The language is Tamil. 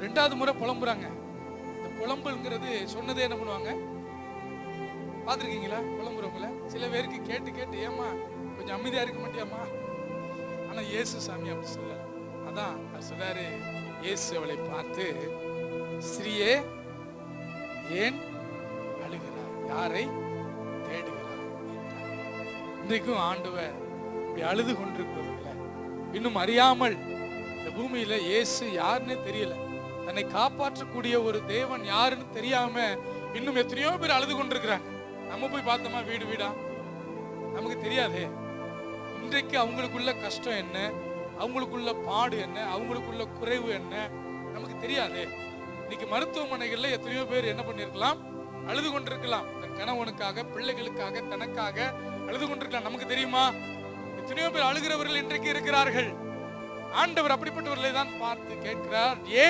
2வது முறை புலம்புறாங்க. இந்த புலம்புங்கிறது சொன்னதே என்ன பண்ணுவாங்க? பார்த்துருக்கீங்களா புலம்புறவங்கள? சில பேருக்கு கேட்டு கேட்டு ஏமா கொஞ்சம் அமைதியா இருக்க மாட்டியாமா? ஆனா இயேசு சாமி அப்படி சொல்லல. அதான் சொல்றாரு, இயேசு அவளை பார்த்து, ஸ்திரீயே ஏன் அழுகிறாய், யாரை தேடுகிறாய் என்றார். இன்றைக்கும் ஆண்டவர் இப்படி அழுது கொண்டிருக்கிறவங்கள, இன்னும் அறியாமல் இந்த பூமியில இயேசு யாருன்னு தெரியல, தன்னை காப்பாற்றக்கூடிய ஒரு தேவன் யாருன்னு தெரியாம இன்னும் எத்தனையோ பேர் அழுது கொண்டிருக்கிறாங்க. நம்ம போய் பார்த்தோமா வீடு வீடா? நமக்கு தெரியாதே. இன்றைக்கு அவங்களுக்குள்ள கஷ்டம் என்ன, அவங்களுக்குள்ள பாடு என்ன, அவங்களுக்குள்ள குறைவு என்ன நமக்கு தெரியாதே. இன்னைக்கு மருத்துவமனைகள்ல எத்தனையோ பேர் என்ன பண்ணிருக்கலாம்? அழுது கொண்டிருக்கலாம். தன் கணவனுக்காக, பிள்ளைகளுக்காக, தனக்காக அழுது கொண்டிருக்கலாம். நமக்கு தெரியுமா? எத்தனையோ பேர் அழுகிறவர்கள் இன்றைக்கு இருக்கிறார்கள். ஆண்டவர் அப்படிப்பட்டவர்களை தான் பார்த்து கேட்கிறார், ஏன்